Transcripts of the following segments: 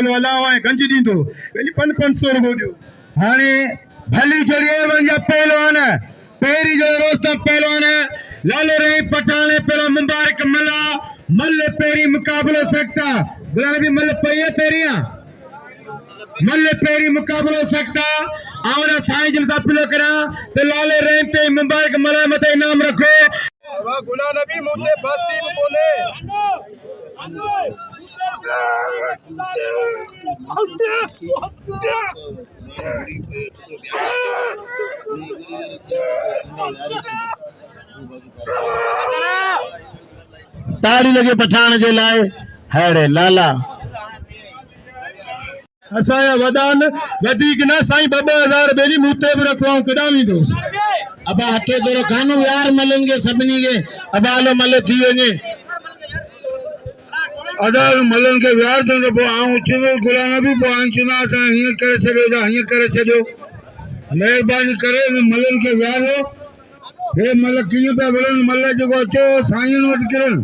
नालो अलावा गंज दींदो 500 रुपयो दियो हाने भली जोड़िए वंजा पहलवान पेरी जो रोस्तम पहलवान लाल रही पठाने पेरो मुबारक मला मल पेरी मुकाबलो सकता गुलाम भी मल पये पेरिया मल पेरी मुकाबलो सकता आवरा साईं जन सा पिलो करा ते लाल रही ते मुबारक मला मते इनाम रखो वा गुलाम नबी मुते बासी कोने ताड़ी लगे पठान जे लाए हैड़े लाला असाया वदान वधिक ना साईं 2000 बेली मुते भी रखवाऊं कडावी दोस अब हटे दोरो कानो यार मलन के सबनी के अब आलो मल थी वने अदाल मलन के यार तो बो आऊं चुनो गुलाम भी बो आऊं चुना सा हिय करे छडो जा हिय करे छडो मेहरबानी करे मलन के यार हे मल कियो पे बोलन मल जो चो साईं वट करन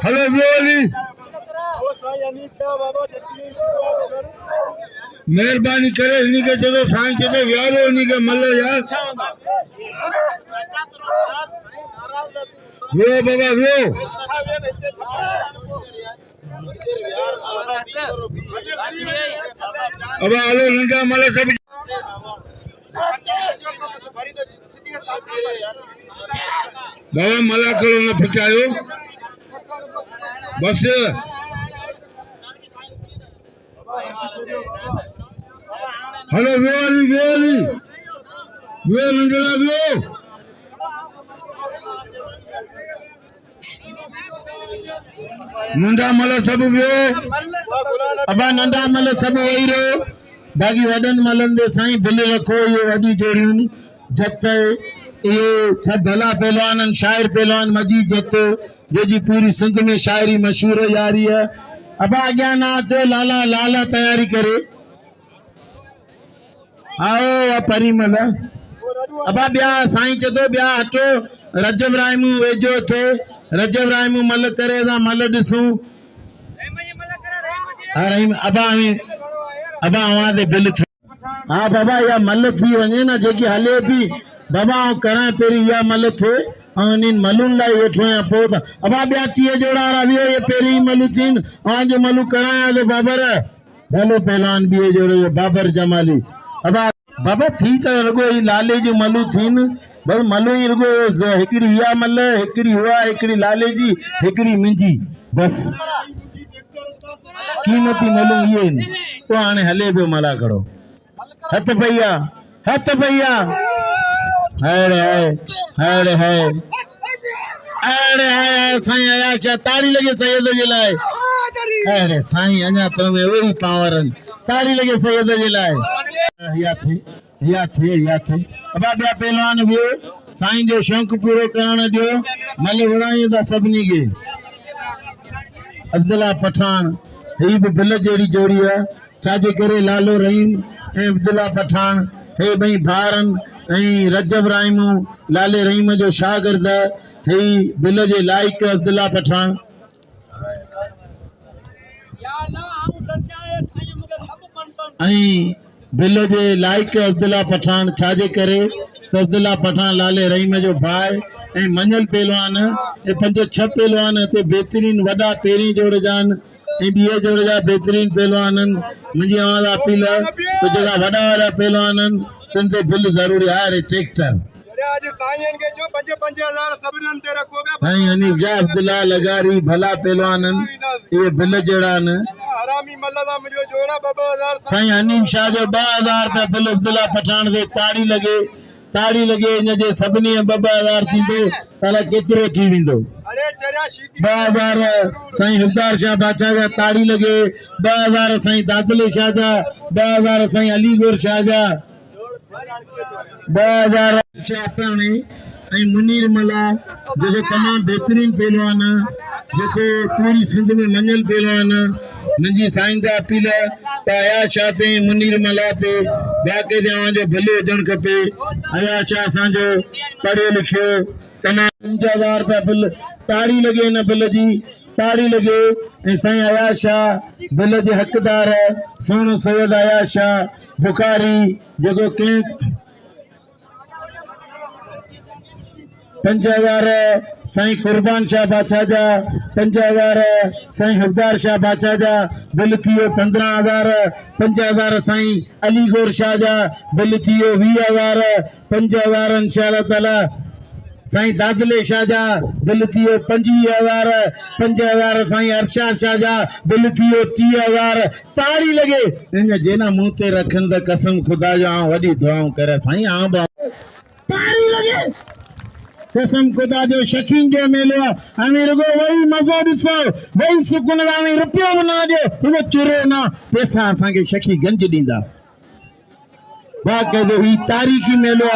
हेलो जोली ओ साईं अनी क्या बाबा मेहरबानी करे इन्हीं के जो साईं चो यार इन्हीं के मल यार वो बाबा वो अब आलो लंका मल सब बाबा मला करो ना फटायो बस हेलो वेली वेली वे लंडला वो नंदा मल सब वो अबा नंदा मल सब वही रो बाकी वडन मलन दे साईं बिल रखो ये वडी जोड़ियों जत ये सब भला पहलवान शायर पहलवान मजीद जत जी पूरी सिंध में शायरी मशहूर यारी है अब आज्ञा ना तो लाला लाला तैयारी करे आओ परिमल अब ब्या साईं चतो ब्या हटो रजब रायमू वेजो थे रजब रायमू मल करे दा मल दिसू रहीम अब आवा दे बिल हाँ बाबा या मल थी वने ना जेकी हले भी बाबा करा पेरी या मल थे इन मलुन लाई वेठो या पोता अब ब्या 30 जोड़ा रवियो ये पेरी मलु थीन आज जो मलु कराया तो बाबर भलो पहलवान भी जोड़ो ये बाबर जमाली अब बाबा थी तो रगो ही लाले जो मलु थीन बस मलु ही रगो एकड़ी या मल एकड़ी हुआ एकड़ी लाले जी एकड़ी मिंजी बस कीमती मलु ये तो आने हले पे मला करो हथ भैया अरे है अरे साईं आया क्या ताड़ी लगे सैयद जे लाए अरे साईं अञा तो में वही पावरन ताड़ी लगे सैयद जे लाए या थे अब बया पहलवान भी साईं जो शौक पूरो करण दियो मल वड़ाई दा सबनी के अब्दुल्ला पठान ही भी बिल जेड़ी जोड़ी है चाजे करे लालो रहीम ए अब्दुल्ला पठान हे भई भारन रजब रायमू लाले रहीम जो शागिर्द हे बिल जे लाइक अब्दुल्ला पठान बिल जे लाइक अब्दुल्ला पठान छाजे करे तो अब्दुल्ला पठान लाले रहीम जो भाई मंजल पहलवान 5-6 पहलवान ते बेहतरीन वडा पेरी जोड़ जान बीए जोड़ जा बेहतरीन पहलवान मुझे आवाज अपील तो जगह वडा वाला पहलवान तुमते बिल जरूरी है ट्रैक्टर आज साईं के जो 5-5000 सबनन ते रखो बे साईं अनी जा अब्दुल्ला लगारी भला पहलवान ये बिल जड़ान हरामी मल्ला मिलियो जोड़ा 2000 साईं अनीम शाह जो 2000 पे बिल अब्दुल्ला पठान दे ताड़ी लगे इन जे सबनी 2000 थींदो ताला केतरो थी विंदो अरे चरा सीधी 2000 साईं हुदार शाह बाचा जा ताड़ी लगे 2000 साईं दादले शाह जा 2000 साईं अलीगोर शाह जा 2000 शाह पाणी मुनीर मला जो तमाम बेहतरीन पहलवान जो पूरी सिंध में मंजल पहलवान मुझी साईं दा अपील आया शाह ते मुनीर मला ते बाक़ी जो भले हुजण खपे आया शाह असांजो पढ़ियो लिखियो तमाम 5000 रुपया बिल ताड़ी लगे न बिल जी ताड़ी लगे ऐं साईं अयाज शाह बिल जे हक़दार सोन सैयद अयाज शाह बुखारी जेको कंहिं 5000 साईं कुर्बान शाह बादशाह जा 5000 साईं हफ़दार शाह बादशाह जा बिल थियो 15000 5000 साईं अली गौर शाह जा बिल थियो 20000 5000 इंशाअल्लाह ताला साईं दादले शाह जा बिल थियो 25000 5000 साईं अरशाद शाह जा बिल थियो 30000 ताड़ी लगे इन जेना मुंह ते रखन द कसम खुदा जा वडी दुआऊं करे साईं ताड़ी लगे कसम खुदा जो शकीन जो मेलो हमें रुगो वही मज़ो ॾिसो वही सुकून हमें रुपयो बना दो वो चुरे ना पैसा असा के शकी गंज दींदा वाकई जो ही तारीखी मेलो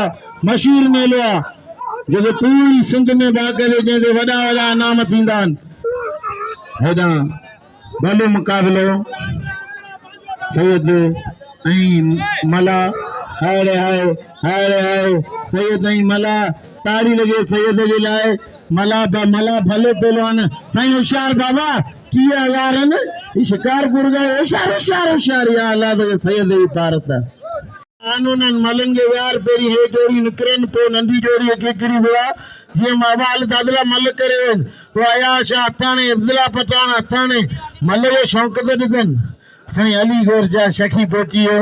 मशहूर मेलो जो पूरी सिंध में वाकई जो वड़ा वड़ा नाम थींदा हेदा भलो मुकाबलो सैयद मला हाय हाय हाय हाय सैयद मला ताड़ी लगे सैयद जे लाए मला भलो पहलवान साईं होशियार बाबा 30000 न शिकारपुर गए होशियार होशियार होशियार या अल्लाह दे सैयद जी पारत कानूनन मलंगे यार पेरी हे जोड़ी निकरन पो नंदी जोड़ी केकड़ी हुआ जे मावाल दादला मल करे वो अयाज शाह थाने अब्दुल्ला पठान थाने मल जो शौक तो दिदन साईं अली गौर जा शकी पहुंचियो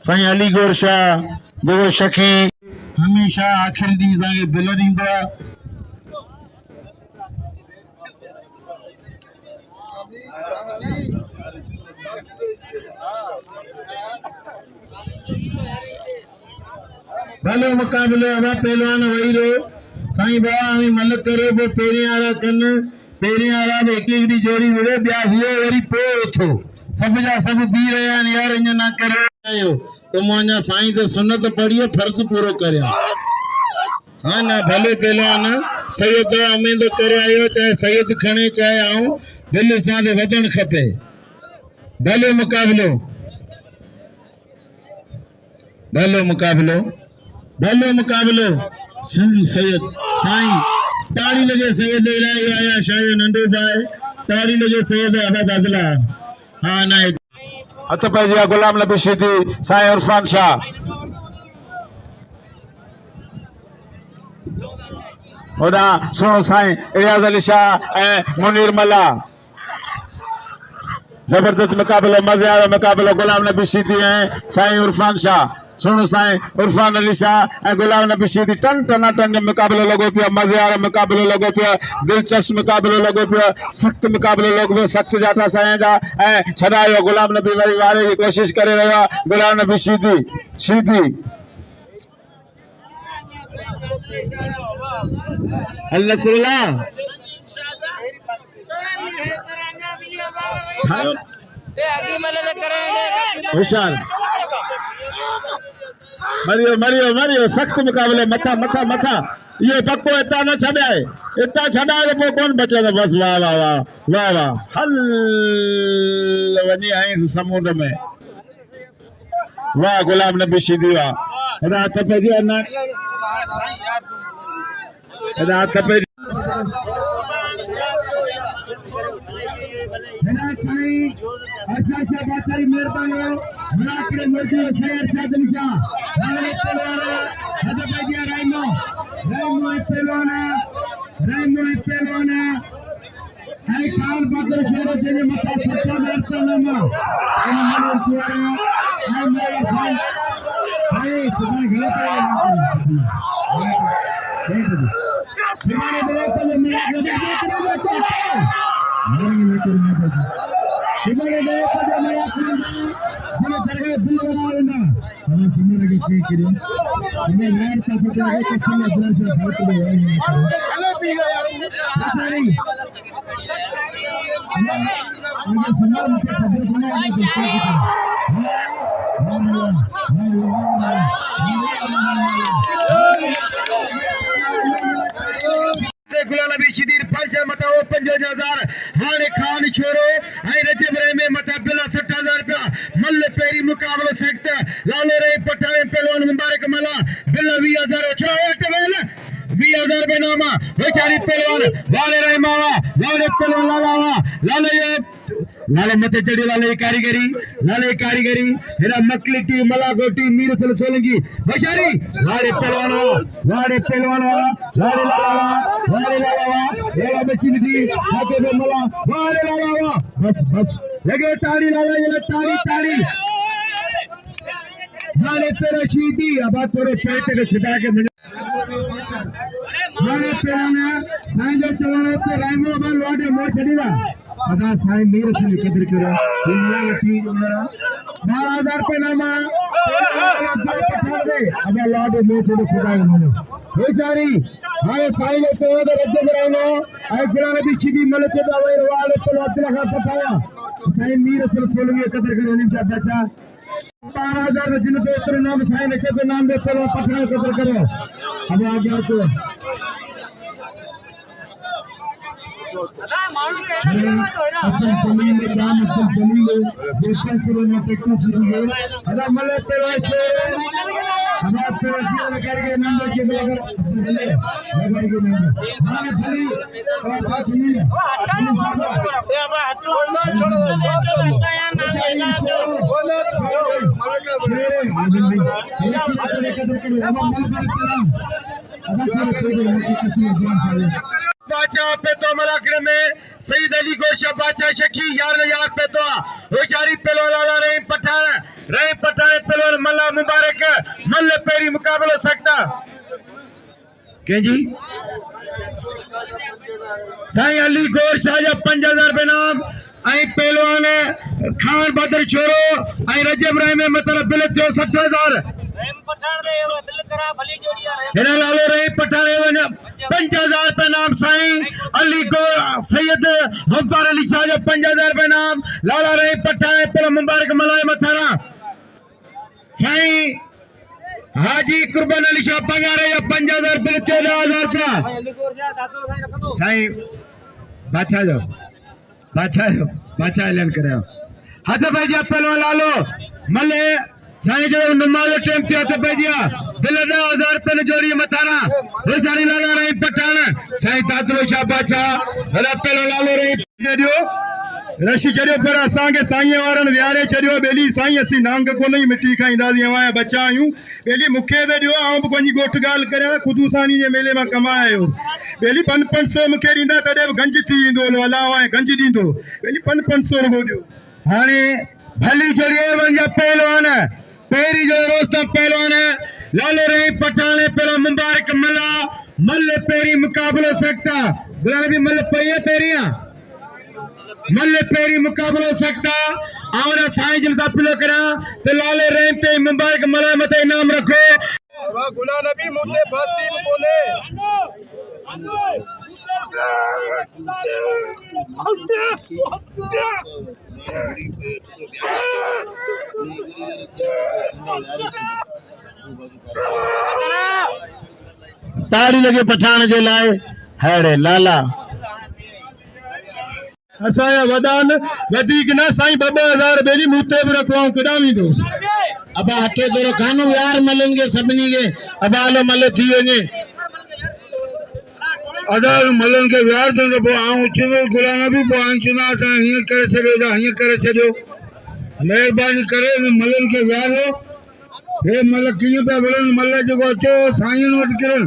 साईं अली गौर शाह जो शकी हमेशा आखिर दी जाके बिल दींदा भलो मुकाबलो हवा पहलवान वही रो साईं बाबा हमें मल करे वो पेरे आरा कन पेरे आरा एक एक जोड़ी विड़े ब्या हुए वरी पो छो सब जा सब बी रहा यार इन ना करे तो मुझा साईं तो सुन्नत पढ़ियो फर्ज पूरो करियो हाँ ना भले पहलवान सैयद हमें तो करे आयो चाहे सैयद खणे चाहे आऊं दिल सां वधण खपे भलो मुकाबलो सिंध सैयद साईं ताड़ी लगे सैयद इलाही आया शाह नंढो भाई ताड़ी लगे सैयद अहमद अदला हाँ ना हथ पे गुलाम नबी सिद्दी साईं इरफान शाह ओदा सुनो साईं इयाज अली शाह मुनीर मला जबरदस्त मुकाबलो मजे वाला मुकाबलो गुलाम नबी सिद्दी साईं इरफान शाह सुनो साईं इरफान अली शाह गुलाम नबी सिद्दी टन टनाटन जो मुकाबलो लगो पियो मजे वाला मुकाबलो लगो पियो दिलचस्प मुकाबलो लगो पियो सख्त मुकाबलो लगो पियो सख्त जाता साईं जा छड़ायो गुलाम नबी वरी वारे की कोशिश करे रहा गुलाम नबी सिद्दी अल नसरुल्लाह होशियार मरियो सख्त मुकाबले मथा मथा मथा ये पक्को इतना न छड़ाए इतना छड़ाए तो कौन बचे बस वाह वाह वाह वाह वाह हल वनी आई समुद्र में वाह गुलाम नबी सिद्दी वाह रात पे जी ना रात पे अच्छा बादशाही मेहरबानी मुराकरे मौजूद शहर शादलिशा राइमो पहलवाना आई खान बहादुर शहर से मता 70,000 नामा इन मन कुआरा आई मेरे भाई भाई तुम्हारे घर पे तुम्हारे बड़े को मेरा तुम्हारे बड़े को मेरा मैंने सरकार बिल बना लेना हम तुम्हारे के ठीक करें मैं यार का पता है कि तुम अपना से बहुत बड़े चले पी गया यार नहीं मुझे सुना मुझे खबर सुना गुलाम नबी सिद्दी फर्ज मता 5000 हाने खान छोरो आई रजब रे में मता बिला 60,000 रुपया मल पेरी मुकाबलो सख्त लाले रे पठावे पहलवान मुबारक मला बिला 20000 छड़ा टेबल 20000 5000 रुपए नामा बेचारी पहलवान वाले रहमावा वाले पहलवान लालावा लाले मते चढ़ी लाले कारीगरी हेरा मकली टी मला गोटी मीर सल सोलंगी बेचारी वाले पहलवान लाले लालावा हेरा बची दी हाथे में मला वाले लालावा बस लगे ताड़ी लाला ये ताड़ी लाले तेरा चीटी अब तोरे पेट के छिटा के लाले पेराना सांगे चवाने पे राइमो बल लोटे मो चढ़ीला अदा साईं मीर से कदर करो दुनिया की चीज मेरा 12000 रुपए नामा अब लोटे मो चढ़ी छिटा के मनो बेचारी हाय साईं तो तो रज्जे करानो आई गिराने भी छिदी मले के दावे वाले तो अब्दुल्ला का पतावा साईं मीर से चोलंगे कदर करो निचा बच्चा 12000 में जिन दोस्तों नाम साईं ने के नाम दे चलो पठान कदर करो अब आ गया तो अपन जमीन में जान अपन जमीन में बेचन शुरू में टेक्नो शुरू है अदा मले पेरो छे अब आप पेरो छे करके नंबर के लगा के नंबर हां भली और बात नहीं है ए अब बोलना छोड़ो बोलो बाचा पे तो मलाकड़े में सईद अली गोशा बाचा शकी यार पे तो बेचारी पेलो लाला रही पठान पेलो मल्ला मुबारक मल्ल पेरी मुकाबला सकता के जी साईं अली गोशा जा 5000 रुपए नाम आई पहलवान खान बदर छोरो आई रजब राय में मतलब बिल जो 60000 हेरा लालो रही पठान 5000 रुपए नाम साईं अली को सैयद हमतार अली शाह जो 5000 रुपए नाम लाला रही पठान पर मुबारक मलाय मथारा साईं हाजी कुर्बान अली शाह पगार या 5000 रुपए 14000 रुपया साईं बादशाह ऐलान करे हाथ भाई जी पहलवान लालो मले साईं जो नमाज टाइम थे हाथ भाई जी बिल 10000 रुपए ने जोड़ी मथारा बेचारी लाला रही पठान साईं तातलो शाह बादशाह हरा पहलवान लालो रही दियो रशी चढ़ियो पर असांखे साईं वारनि विहारे छॾियो ॿेली साईं असीं नांग कोन ई मिटी खाईंदासीं अवां बचा आहियूं ॿेली मूंखे त ॾियो ऐं बि पंहिंजी ॻोठ ॻाल्हि करियां ख़ुदूसानी जे मेले मां कमायो ॿेली 500 मूंखे ॾींदा तॾहिं बि गंज थी ईंदो अलाह गंज ॾींदो ॿेली 500 रुपयो ॾियो हाणे भली जोड़ियो वञा पहलवान पहिरीं जो रोस्ता पहलवान लालो रही पठान पहिरियों मुबारक मला मल पहिरीं मुक़ाबिलो सकता गुलाबी मल पई पहिरियां मल्ले पेरी मुकाबलो सकता आवरा साईं जिन सा पिलो करा ते लाले रेम ते मुबारक मले मते इनाम रखो वा गुला नबी मुते फांसी बोले ताड़ी लगे पठान जे लाए हेड़े लाला असाया वदान वधिक न साईं 2000 बेली मुते भी रखवाऊं कडावी दोस अबा हटे दोरो खानो यार मलन के सबनी के अबा आलो मल थी वने अदा मलन के यार तो बो आऊं चिनो गुलाना भी बो आऊं चिना सा हिय करे छड़ो जा हिय करे छड़ो मेहरबानी करे मलन के यार हो हे मल किए पे बोलन मल जो अचो साईं वट किरन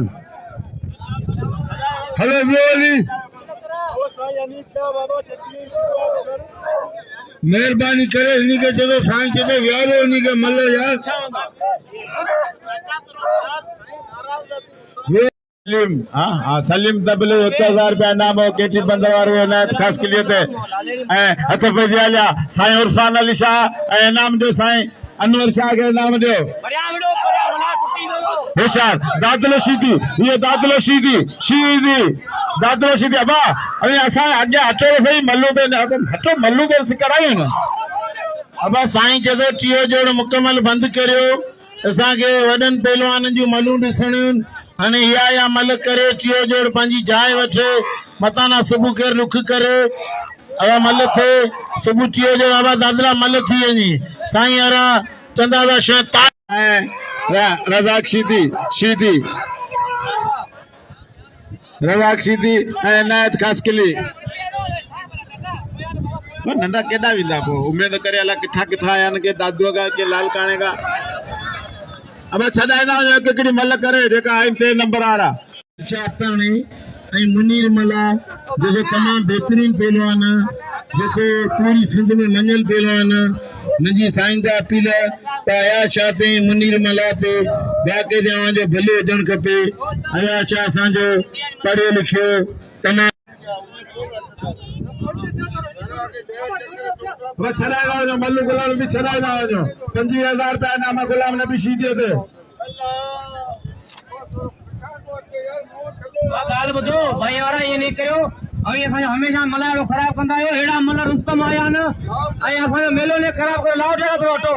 हेलो जोली मेहरबानी करे इन्हीं के चलो साईं चलो यारो इन्हीं के मल्ल यार सलीम हाँ सलीम तबले 1000 रुपया नाम हो केटी बंदरवार हुए नायत खास के लिए थे हथ पे दिया लिया साईं उर्फान अली शाह नाम दो साईं अनवर शाह के नाम दो होशियार दादलो सीधी ये दादलो सीधी अबा अभी असा आगे हटो सही मल्लू ते हटो मल्लू ते करायो न अबा साईं जदो टियो जोड़ मुकम्मल बंद करियो असा के वडन पहलवान जो मल्लू दिसणियो हाने या मल करे टियो जोड़ पंजी जाय वठे मताना सुबह के रुख करे अबा मल थे सुबह टियो जोड़ अबा दादला मल थी वनी साईं अरा चंदावा शैतान रज़ाक शीदी रवाक सीधी ऐं इनायत खासकिली नंढा केॾा वेंदा पोइ उमेद करे अलाए किथां किथां आया आहिनि के दादूअ का के लालकाणे का अब छॾाईंदा वञो हिकिड़ी मल करे जेका आहिनि 3 नंबर वारा शाताणी ऐं मुनीर मला जेको तमामु बहितरीन पहलवान जेको पूरी सिंध में मञल पहलवान मुंहिंजी साईं जा अपील त अयाज शाह ते मुनीर मला ते बाक़ी जवां जो भलो हुजणु खपे अयाज शाह असांजो पढ़ियो लिखियो तमामु छॾाईंदा वञो मल्लू गुलाम नबी छॾाईंदा वञो 25,000 रुपया इनाम गुलाम नबी शीदीअ ते ॻाल्हि ॿुधो भाई वारा इहे नहीं कयो ऐं असांजो हमेशह मलायो ख़राब कंदा आहियो अहिड़ा मल रुस्तम आया आहिनि ऐं असांजो मेलो ने ख़राब करे लाओ टेड़ा थो अटो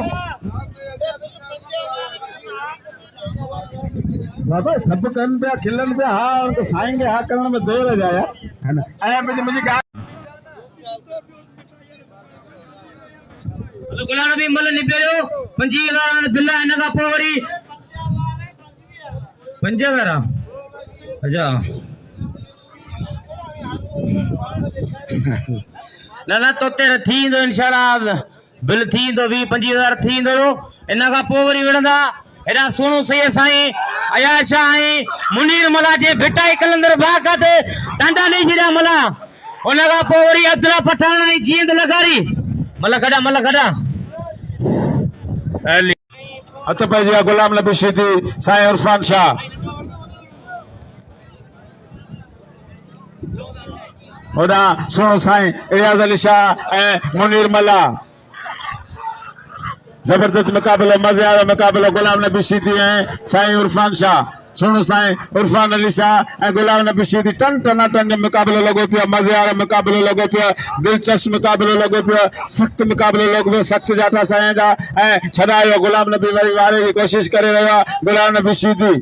बाबा सब कन पे खिलन पे हाँ उनके साईं के हाँ करण में देर हो जाए है ना ऐ मुझे गुलाम नबी मल निबेड़ो 25,000 दिल्ला इन खां पोइ वरी 5,000 अच्छा ना तोते थींदो इंशाल्लाह बिल थींदो 20-25,000 थींदो इन खां पोइ वरी विढ़ंदा एॾा सोनू सही साईं अयाज शाह ऐं मुनीर मला जे भिटाई कलंदर बाग ते टांडा ॾेई छॾिया मला उन खां पोइ वरी अब्दुल्ला पठान ऐं जींद लगारी मल गॾा हथ पइजी विया गुलाम नबी शीदी साईं इरफान शाह होॾां सुहिणो साईं एजाज़ अली शाह ऐं मुनीर मला जबरदस्त मुक़ाबिलो मज़े वारो मुक़ाबिलो गुलाम नबी शीदी ऐं साईं इरफान शाह सुहिणो साईं इरफान अली शाह ऐं गुलाम नबी शीदी टन जो मुक़ाबिलो लॻो पियो मज़े वारो मुक़ाबिलो लॻो पियो दिलचस्प मुक़ाबिलो लॻो पियो सख़्त मुक़ाबिलो लॻो पियो सख़्त जाटा साईं जा ऐं छॾायो गुलाम नबी वरी वारे जी कोशिशि करे रहियो आहे गुलाम नबी शीदी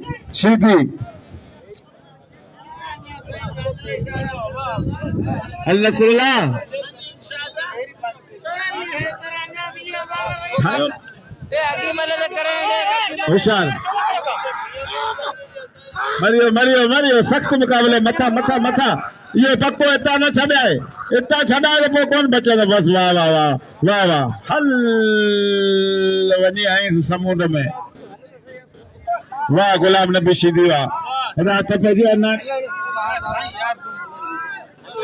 अल नसरुल्लाह होशियार मरियो सख्त मुक़ाबिले मथा ये पक्को इतना न छॾाए इतना छॾाए तो कौन बचंदो बस वाह हल वञी आईंसि समुंड में वाह गुलाम नबी शीदी वाह हेॾा हथ पइजी वञा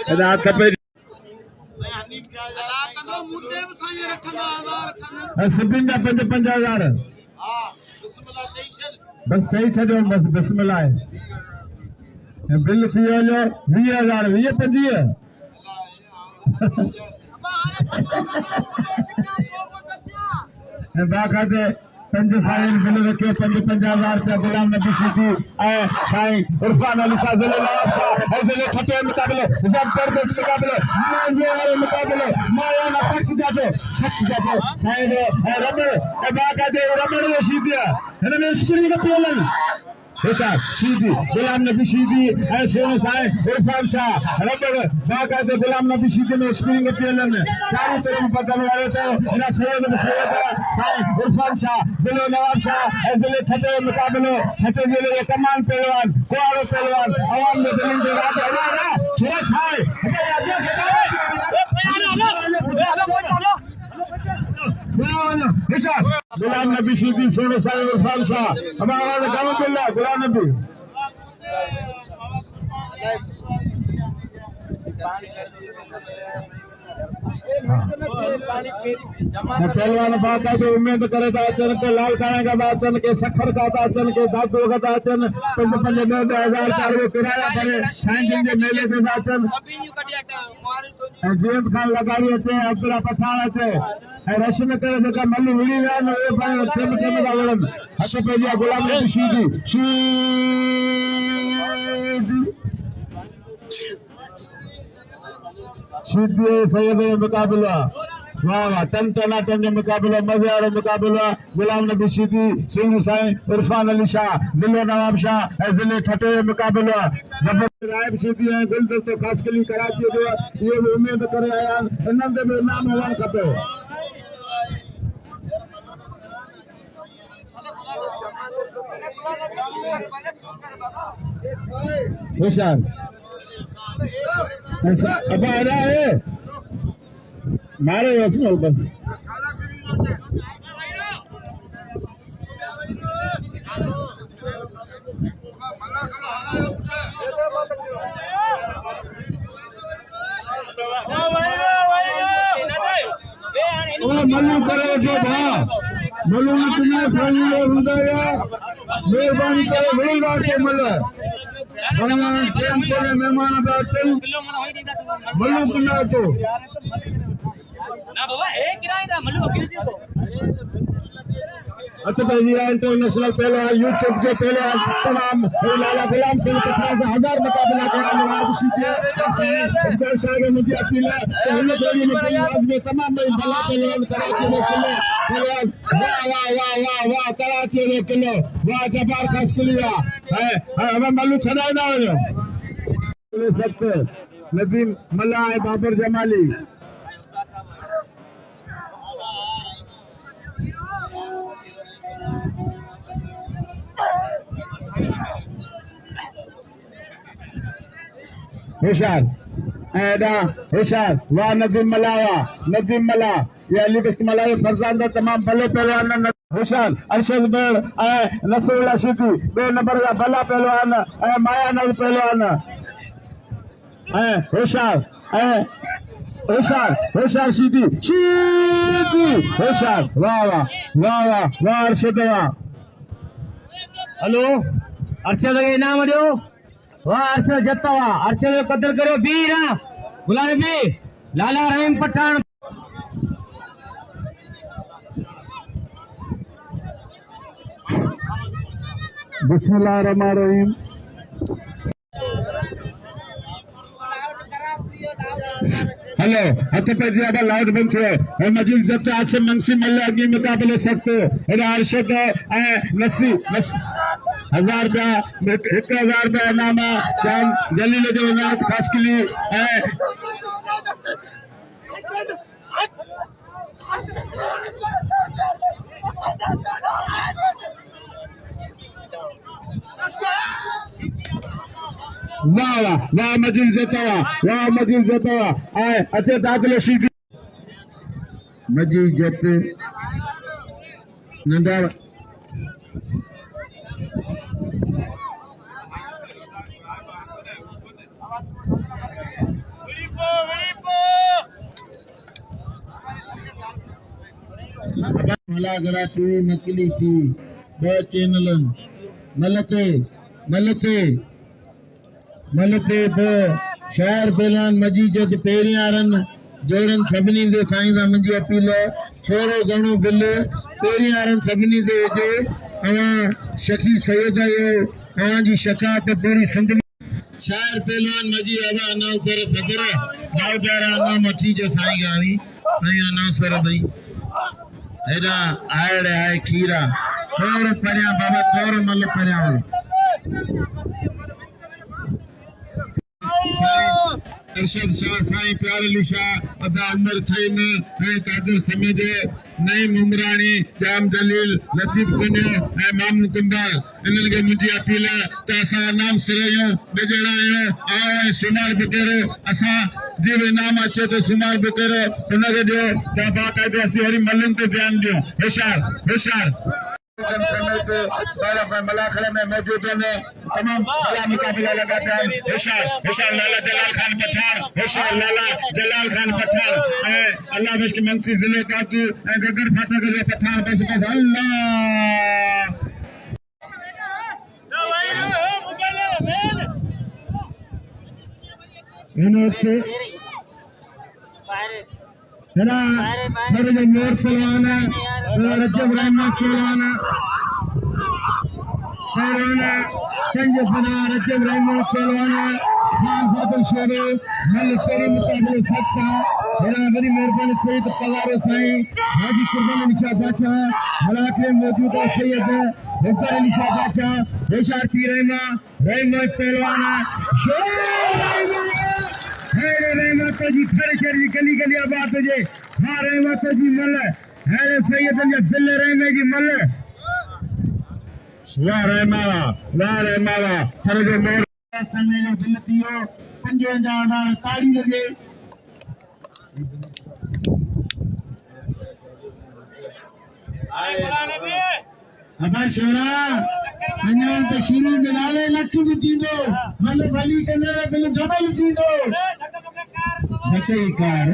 हेॾा हथ पइजी सभिनि जा 5,000 बस चई छॾियो बस बिस्मिल्लाह बिल थी वियो 20,000 20-25 बाक़ाइदे 5 साईं बिल रखियो 50,000 रुपया गुलाम नबी शीदी ऐं साईं इरफान अली शाह ज़िले नवाब शाह ऐं ज़िले खटे मुक़ाबिलो ज़बरदस्त मुक़ाबिलो मज़े वारो मुक़ाबिलो मायाना सख़्त जातो साईं जो ऐं रमण ऐं बाक़ाइदे रमण जो शीदी हिन में स्क्रीन न पियो हलनि होशियार शीदी गुलाम नबी शीदी ऐं सुहिणो साईं इरफान शाह रमण बाक़ाइदे गुलाम नबी शीदी में स्क्रीन पियो हलनि चारों तरफ़ बदल वारो तो हिन सैयद साईं इरफान शाह ज़िले नवाब शाह ऐं ज़िले ठटे मुक़ाबिलो ठटे ज़िले जो कमान पहलवान कुआरो पहलवान आवाम में दिलनि जो राज अवारा छुरा छाए गुलाम नबी शीदी सुहिणो साईं इरफान शाह हमारा गाँव बिल्ला गुलाम नबी पहलवान बाक़ाइदे उम्मीद करे था अचनि के लालकाणे का था अचनि के सखर का था अचनि के दादू का था अचनि 5,000 चारो किराया भरे साईं जिन जे मेले ते था अचनि ऐं जीअं खान लगाड़ी अचे अब्दुल्ला पठान अचे ऐं रश में करे जेका मल विड़ी विया आहिनि उहे पंहिंजो टिम था विढ़नि हथ पइजी विया गुलाम नबी शीदी शीदी सैयद जो मुक़ाबिलो वाह टन जो मुक़ाबिलो मज़े वारो मुक़ाबिलो गुलाम नबी शीदी सुहिणो साईं इरफान अली शाह ज़िले नवाब शाह ऐं ज़िले ठटे जो मुक़ाबिलो ज़बरदस्त राइब शीदी ऐं गुलदस्तो खासकली कराची जो इहे बि उमेद करे आया आहिनि इन्हनि ते बि इनाम हुअणु खपे होशियार अब आ रहा है मारे उसमें बस मल्लू करो जो भा मल्लू ने तुम्हें फोन उठाया मेहरबानी करो होगा के मल्ल भगवान प्रेम करे मेहमान बात मल्लू कुना तो ना बाबा एक किराए दा मल्लू क्यों दी को अच्छा भाई इंटरनेशनल पहलवान यूट्यूब के पहलवान तमाम लाला गुलाम सिंह पठान का 1000 मुकाबला के नवाब इनका शागिर्द मुझे अपील है कि हम जोड़ी में आवाज में तमाम भला पहलवान कराची में किलो पहलवान वाह वाह वाह वाह वाह कराची में किलो वाह जबार खास किलिया है हमें मल्लू छड़ा ना हो सकते नदीम मल्ला है बाबर जमाली होशियार ऐडा होशियार वाह नदीम मला ये अली बिक मला फरजांदा तमाम भले पहलवान होशियार अरशद बेड़ नसरुल्लाह शिदी 2 नंबर का भला पहलवान माया नल पहलवान होशियार शिदी होशियार वाह वाह वाह वाह वाह अरशद वाह हेलो अरशद के नाम दियो वाह अरशद जत्ता वाह अरशद कदर करो वीर गुलाम भी लाला रहीम पठान बिस्मिल्लाहिर्रहमानिर्रहीम हेलो हथ पे ज्यादा लाउड बंद है मजीद जब आसिम मंसी मल्ल अगी मुकाबले सकते अरशद नसी 1000 रुपया 1000 रुपया इनाम शाम जलील जो इनाम खास के लिए वाह वाह वाह मजीद जतावा आए अच्छे दाखिले सीधी मजीद जत नंदा मलागरा टीवी मकली थी 2 चैनलन मलके बो शायर पहलवान मजी जद पेरियां रन जोड़न सभिनी दे साईं दा मुंहिंजी अपील थोरो घणो बिल पेरियां रन सभिनी दे जे अवां शकी सैयद आयो अवां जी शकात पूरी सिंध शायर पहलवान मजी अवा अनाउंसर सदर दाऊ प्यारा नाम अची जो साईं गावी साईं अनाउंसर भई एडा आड़े आए खीरा थोरो परियां बाबा थोरो मल परियां अरशद शाह साईं प्यार अली शाह अदा उमर थईम कादिर समेद नईम उमरानी जाम जलील लतीफ चन्यो मामून कुंभार इन्हनि खे मुंहिंजी अपील आहे त असां नाम सिरायूं बजड़ायूं आओ सुमार बि करो असां जी बि नाम अचे थो सुमार बि करो हुनखे ॾियो त बाक़ाइदे असीं वरी मल्लनि ते ध्यानु ॾियूं होशियार समेत मलाखड़ा में मौजूद हैं तमाम बड़ा मुकाबला लगाते हैं होशियार लाला जलाल खान पठान अल्लाह बख्श मंत्री जिले कातू गगर फाटक जो पठान बस अल्लाह मेरे जो मोर पहलवान है रजब रहमान पहलवान है संजय फना रजब रहमान पहलवान खान फातिल शेरे मल शेरे मुकाबले सकता मेरा बड़ी मेहरबानी सैयद पलारो साईं हाजी कुर्बान अली शाह बादशाह मलाक में मौजूद है सैयद डॉक्टर अली शाह बादशाह होशियार पी रहमा पहलवान रहमत जी खड़े शहर गली गली आबाद जे हां रहमत जी मल है सैयदन जे दिल रहमे जी मल वाह रहमा हर जो मोर समय जो दिल थियो 55 ताड़ी लगे अबा शोरा अन्या तो शुरू में नाले लख भी थींदो मतलब भली कंदे बिल डबल थींदो नकदी कार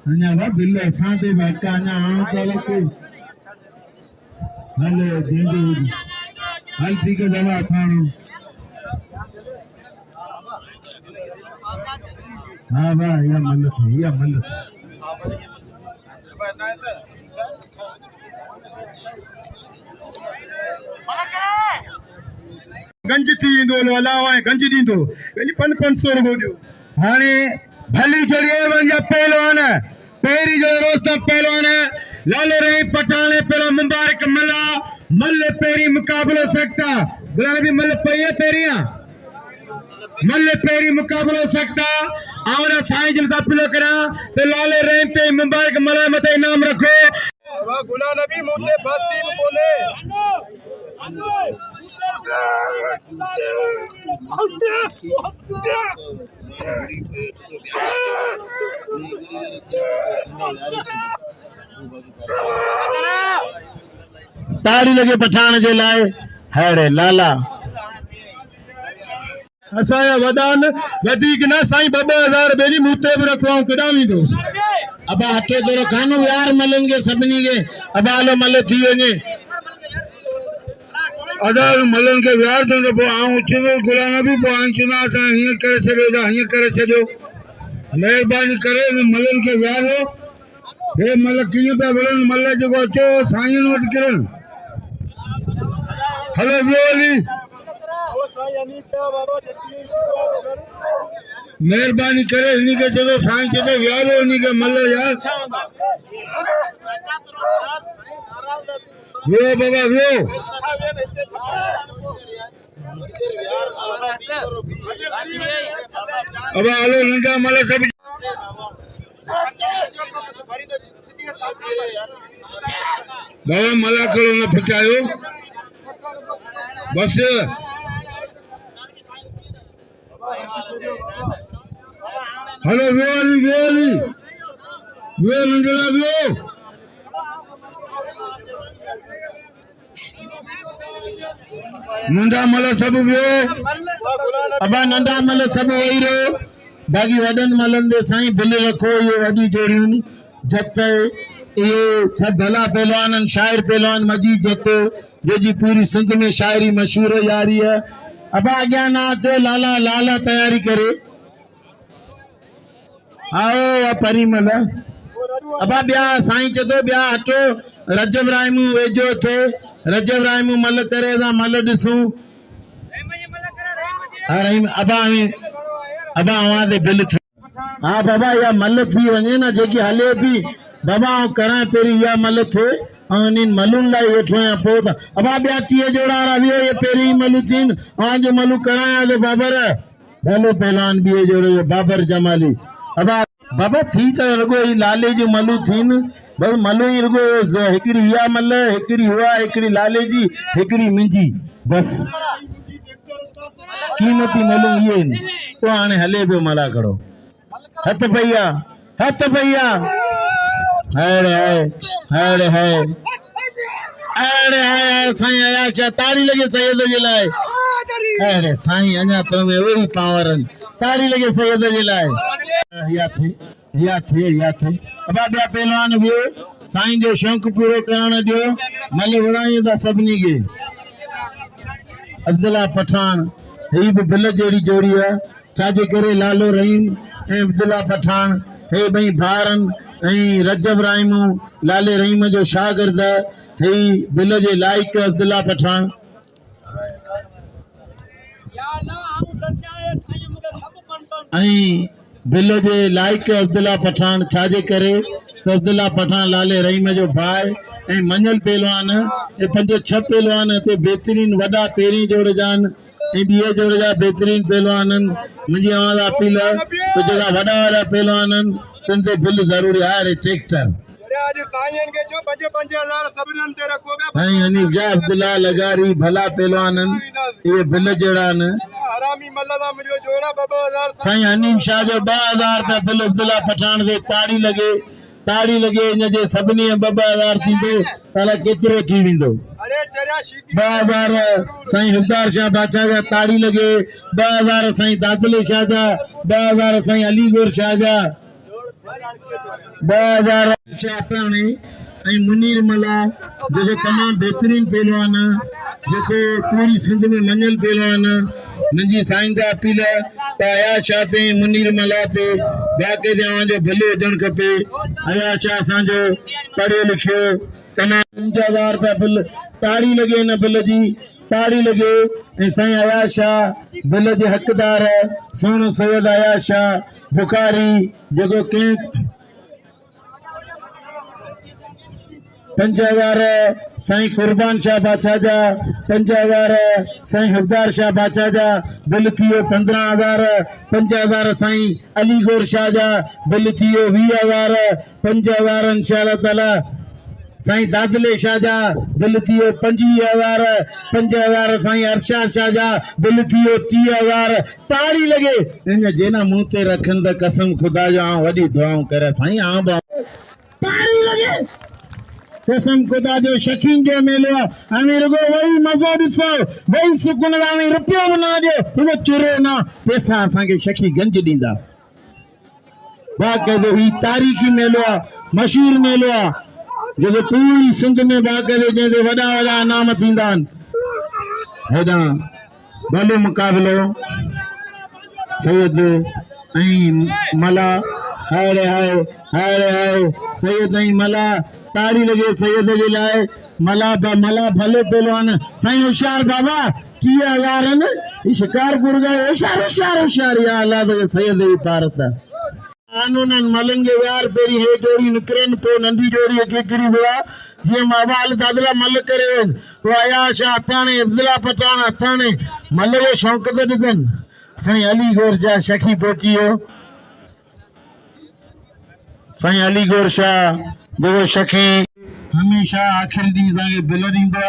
अन्या वा बिल असां ते बाका अन्या हां चलो के हले दींदो हल ठीक है दवा थाणो हाँ बा या मल्लत गंज थी इंदो अलावा गंज दींदो यानी 500 रुपयो ॾियो हाणे भली जोड़िए वंजा पहलवान पेरी जो रोस्ता पहलवान लाले रही पठाने पेरो मुबारक मल्ला मल्ले पेरी मुकाबलो सकता गुलाम भी मल्ले पई पेरिया मल्ले पेरी मुकाबलो सकता आवरा साईं जन सापिलो करा ते लाले रही ते मुबारक मल्ला मते इनाम रखो वा गुलाम नबी मुते बासी बोले ताड़ी लगे पठान जे लाए हैड़े लाला असाया वदान वधीक न साईं 2000 बेली मुते भी रखवाऊं कडावी दोस अब हटे तोरो खानो यार मलन के सबनी के अब आलो मल थी वने अदार मलन के यार तो पो आऊं चवे गुलाम भी पो आऊं चना सा हिय करे छडो जा हिय करे छडो मेहरबानी करे मलन के यार हो हे मल किए पे वलन मल जो अचो साईं वट करन हेलो जोली ओ साईं नी पे बाबा मेहरबानी करे इन्हीं के चलो साईं चलो यार हो इन्हीं के मल यार वो बाबा वो अब आलो नंदा मले सब बाबा मला करो न फटायो बस हेलो वेली वो नंदला वो नंदा मल सब वियो अब नंदा मल सब वही रहो बाकी वडन मलन दे साईं बिल रखो ये वडी जोड़ियूं जत ये सब भला पहलवान शायर पहलवान मजीद जत जी पूरी सिंध में शायरी मशहूर यारी है अब आज्ञा ना तो लाला लाला तैयारी करे आओ परिमल अब ब्या साईं चतो ब्या हटो रजब रायमू वेजो थे रजब रायमू मल करे दा मल दिसू अरे अब आवा दे बिल हाँ बाबा या मल थी वने ना जेकी हले भी बाबा करा पेरी या मल थे इन मलुन लाई वेठो या पोत अब ब्या 30 जोड़ा रवियो ये पेरी मलु थीन जो मलु कराया तो बाबर भलो पहलवान भी जोड़ो ये बाबर जमाली अब बाबा थी तो रगो ही लाले जो मलु थीन बस मलु ही रगो हिकड़ी या मल हिकड़ी हुआ हिकड़ी लाले जी हिकड़ी मिंजी बस कीमती मलु ये तो आने हले पे मला करो हथ भैया अरे अरे साईं आया क्या ताड़ी लगे सैयद जे लाए अरे साईं अञा तो में वही पावरन ताड़ी लगे सैयद जे लाए या थे अब ॿिया पहलवान भी साईं जो शौक़ पूरो करण दियो मल वणायूं था सभिनी के अब्दुल्ला पठान ही भी बिल जहिड़ी जोड़ी है छाजे करे लालो रहीम ऐं अब्दुल्ला पठान हे भई भारन ऐं रजब राइमू लाले रहीम जो शागिर्द हे बिल जे लाइक अब्दुल्ला पठान ऐं बिल जे लाइक अब्दुल्ला पठान छाजे करे तो अब्दुल्ला पठान लाले रहीम जो भाई ऐं मंझल पहलवान ए 5-6 पहलवान ते बेहतरीन वडा पेरी जोड़ जान ऐं ॿिए जोड़ जा बेहतरीन पहलवान मुंहिंजी अपील तो जेका वडा पहलवान तिन ते बिल ज़रूरी आहे ट्रैक्टर आज साईं के जो 5,000 सभिननि ते रखो बे साईं हनीफ जा अब्दुल्ला लगारी भला पहलवान ये बिल जड़ा न हरामी मल्ला मुझे जोड़ा 2,000 साईं हनीफ शाह जो 2,000 रुपया बिल अब्दुल्ला पठान दे ताड़ी लगे इन जे सभिनी 2,000 थींदो ताला केतिरो थी वेंदो अरे चरिया शीती 2,000 साईं हुब्दार शाह बादशाह जा ताड़ी लगे 2,000 साईं दादले शाह जा 2,000 साईं अलीगोर शाह जा 2,000 शाह प्राणी ऐं मुनीर मला जो तमाम बेहतरीन पहलवान जो पूरी सिंध में मञल पहलवान मुझी साईं जा अपील अयाज शाह ते मुनीर मला ते बाक़ी जो भले हुजण खपे अयाज शाह असांजो पढ़ियो लिखियो तमाम 5,000 रुपया बिल ताड़ी लगे न बिल जी ताड़ी लगे ऐं साईं अयाज शाह बिल जे हक़दार सोनो सैयद अयाज शाह बुखारी जो कंहिं 5,000 साईं कुर्बान शाह बादशाह जा 5,000 साईं हुब्दार शाह बादशाह जा बिल थियो 15,000 5,000 साईं अलीगोर शाह जा बिल थियो 20,000 5,000 इंशाअल्लाह ताला साईं दादले शाह जा बिल थियो 25,000 5,000 साईं अरशाद शाह जा बिल थियो 30,000 ताड़ी लगे इन जेना मुंह ते रखन द कसम खुदा जो वडी दुआऊं करे साईं ताड़ी लगे कसम खुदा जो शकीन जो मेलो हमें रुगो वही मज़ो ॾिसो वही सुकून हमें रुपयो बि न ॾियो रुगो चुरो न पैसा असांखे शकी गंज ॾींदा बाक़ाइदो ही तारीख़ी मेलो आहे मशहूर मेलो आहे जो पूरी सिंध में बाक़ाइदे जंहिंते वॾा वॾा इनाम थींदा आहिनि हेॾां भलो मुक़ाबिलो सैयद ऐं मला हाय हाय हाय हाय सैयद ऐं मला ताड़ी लगे सैयद जे लाइ मला भलो पहलवान साईं होशियार बाबा 30,000 न शिकारपुर गए होशियार या अल्लाह तो सैयद जी पारत कानूनन मलंगे व्यार पेरी हे जोड़ी निकरन पो नंदी जोड़ी केकड़ी हुआ जे मावाल दादला मल करे वो अयाज शाह थाने अब्दुल्ला पठान थाने मल जो शौक तो दिजन साईं अलीगोर जा शकी पहुचियो साईं अलीगोर शाह जो शकी हमेशा आखिर दी जाके बिल दींदा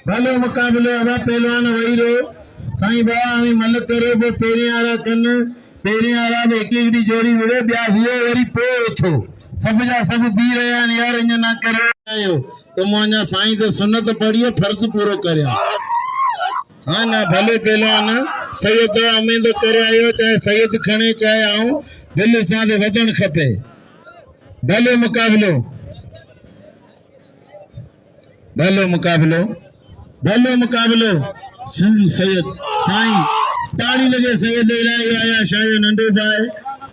भलो मुकाबलो अब पहलवान वही रो साईं बाबा हमें मल करे वो पेरे आरा कन पेरे आरा में एक जोड़ी विड़े ब्या हुए वरी पे छो सब जा सब बी रहा यार इन ना करे तो मुझा साईं तो सुन्नत पढ़ियो फर्ज पूरो करे हाँ ना भले पहलवान सैयद अमीद करे आयो चाहे सैयद खणे चाहे आऊं दिल सां ते वधण खपे भलो मुकाबलो सिंध सैयद साईं ताड़ी लगे सैयद इलाही आया शाह नंढो भाई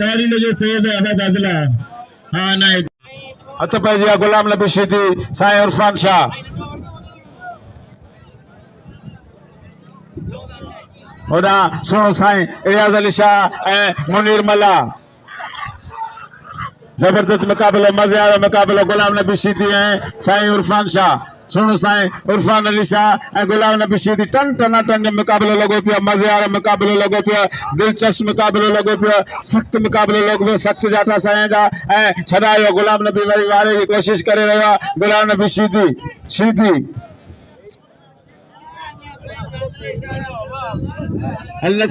ताड़ी लगे सैयद अहमद अदला हाँ ना हथ पैदिया गुलाम नबी शीदी साईं इरफान शाह होदा सुनो साईं इयाज अली शाह ए मुनीर मला जबरदस्त मुकाबलो मजे वाला मुकाबलो गुलाम नबी शीदी है साईं इरफान शाह सुनो साईं इरफान अली शाह ए गुलाम नबी शीदी टन जो मुकाबलो लगो पिया मजे वाला मुकाबलो लगो पिया दिलचस्प मुकाबलो लगो पिया सख्त मुकाबलो लगो पिया सख्त जाता साईं जा ए छडायो गुलाम नबी वरी वारे की कोशिश करे रहा गुलाम नबी शीदी अल्लाह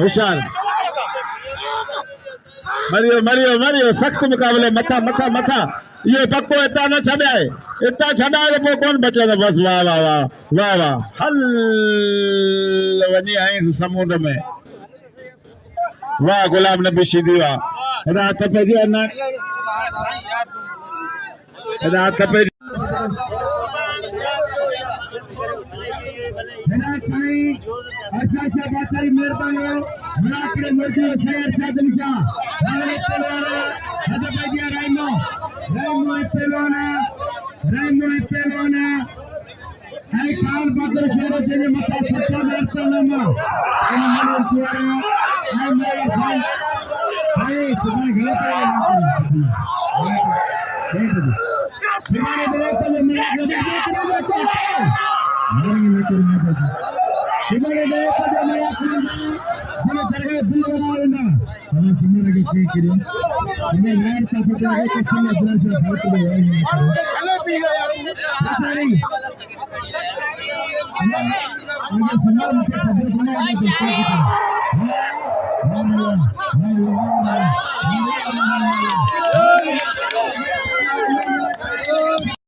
होशियार मरियो सख्त मुकाबले मथा ये पक्को इतना न छड़ाए इतना छड़ाए तो कौन बचे बस वाह हल वनी आई समुद्र में वाह गुलाम नबी शीदी वाह रात पे जी ना रात पे अच्छा बात मेहरबानी मुनाकिब मौजूद शेर शादी शाह पहलवान है खान बहादुर शेर से मता 17,000 है साईं सुभाणे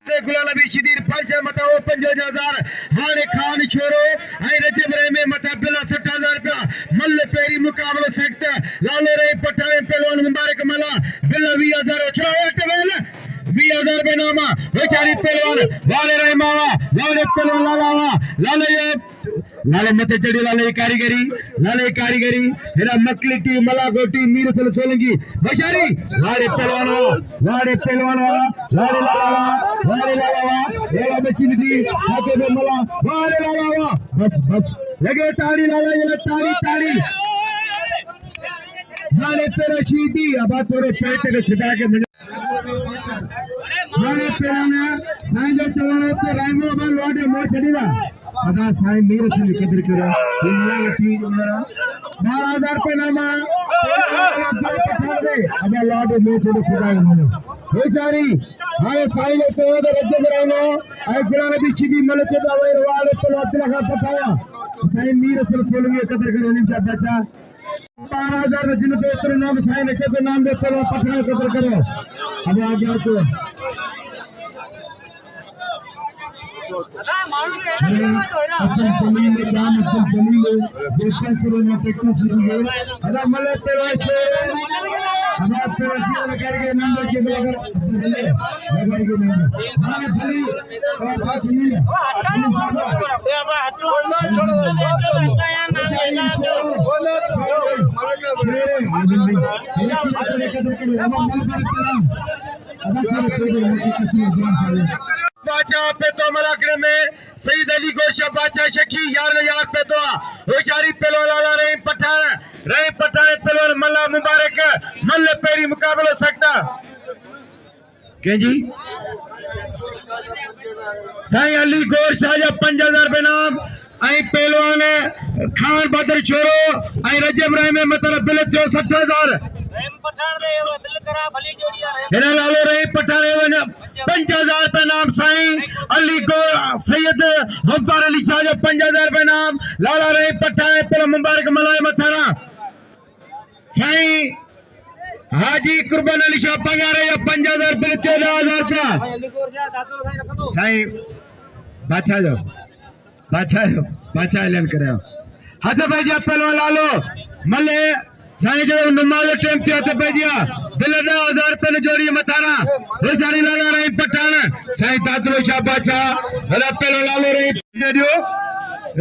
घर गुलाल भी शिदीर पर्चे मता वो 5000 हाने खान छोरो आई रजब रे में मता बिला 60000 रुपया मल पेरी मुकाबलो सकता लाले रे पठाने पहलवान मुबारक मला बिला 20000 उछला होते वेल 20000 रुपए नामा बेचारी पहलवान वाले रे मावा लाले पहलवान लाले ये लाले मते चढ़ी लाले कारीगरी हेरा मकली की मला गोटी मीर सल सोलंगी बेचारी लाले पहलवान लाले लाला ये मछली दी आके में मला लाले लाला बस लगे ताड़ी लाला ये ताड़ी लाले तेरा चीती अब तोरे पेट के छिटा के लाले पेराना साईं जो चलाना पे राइमो में लोटे मो छड़ीदा अदा साईं मेरे से कदर करो दुनिया चीज मेरा 12000 रुपए नामा अब लोटे मो छड़े खुदा ने बेचारी हाय साईं जो चलाना रज्जे करानो आई गुलाल भी छिदी मले के दावे वाले तो अतला का पताया साईं मेरे से सोलंगे कदर करो निचा बच्चा 12000 में जिन दोस्तों नाम साईं ने के नाम दे चलो पठान कदर करो अब आ गया तो अपन जमीन में काम अपन जमीन में देखते करो ना टेक्नो चीज है अदा मले पेरो से हम आप से जीवन करके नंबर के बगैर नंबर के नंबर हां भली और बात नहीं है ये अब बोलना छोड़ो बोलो बाचा पे तो मलाकरे में सईद अली गोशा बाचा शकी यार पे तो बेचारी पहलवान लाला रही पठान पहलवान मल्ला मुबारक मल्ल पेरी मुकाबला सकता के जी साईं अली गोर शाह 5000 रुपए नाम आई पहलवान खान बदर छोरो आई रजब राय में मतलब बिल थियो 60000 हेरा लालो रही पठान 5000 रुपए नाम साईं अली गो सैयद हफ्तार अली शाह 5000 रुपए नाम लाला रही पठान पर मुबारक मलाए मथारा साईं हाजी कुर्बान अली शाह पगार 5000 रुपए 14000 रुपया साईं बादशाह ऐलान करे हाथ भाई जी पहलवान लालो मले साईं जो नमाज टाइम थियो त भैया बिल 10000 रुपए ने जोड़ी मथारा बेचारी लाला रही पठान साईं तातलो शाह बादशाह हला पहलवान लालो रही जडियो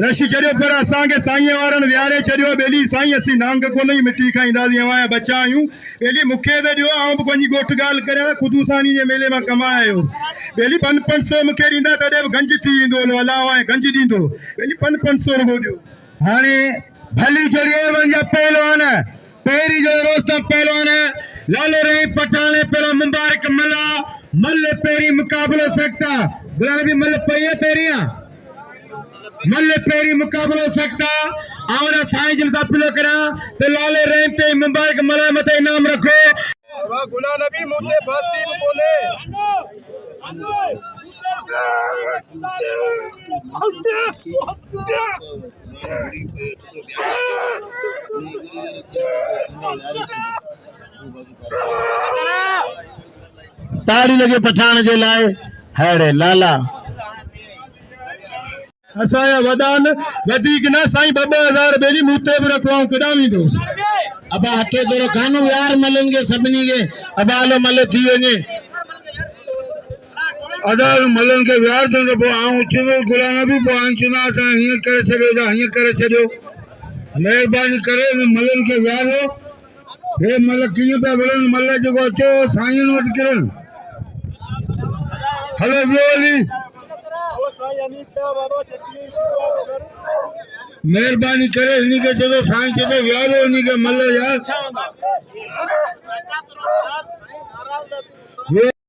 रशी चढ़ियो पर असांखे साईं वारनि विहारे छॾियो बेली साईं असीं नांग कोन ई मिटी खाईंदासीं हवाया बच्चा आहियूं बेली मूंखे त ॾियो आउं बि पंहिंजी ॻोठ ॻाल्हि करियां ख़ुदूसानी जे मेले मां कमायो बेली 500 मूंखे ॾींदा तॾहिं बि गंज थी ईंदो अलाह ऐं गंज ॾींदो बेली 500 रुपयो ॾियो हाणे भली जोड़ियो वञा पहलवान पहिरीं जो रोस्तम पहलवान लालो रही पठान पहिरियों मुबारक मला मल पहिरीं मुक़ाबिलो सकता गुलाल बि मल पई आहे पहिरियां मल पेरी मुकाबलो सकता आवरा साईं जिन सा पिलो करा तो लाले रैम ते मुबारक मला मते इनाम रखो वा गुलाम नबी मुते फासी कोने ताड़ी लगे पठान जे लाए हेड़े लाला असाया वदान वधिक न साईं 2000 बेली मुते भी रखो कडामी दोस अब हटे दरो कानो यार मलन के सबनी के अब आलो मल थी वने अदाल मलन के यार दे बो आऊं चिवे गुलाना भी बो आऊं चिना सा हिय करे छड़ो मेहरबानी करे मलन के यार हे मल किए पे बोलन मल जो चो साईं वट करन हेलो जोली मेहरबानी करे इन्हीं के जदो साईं जदो विहारो इन्हीं के मल्लो यार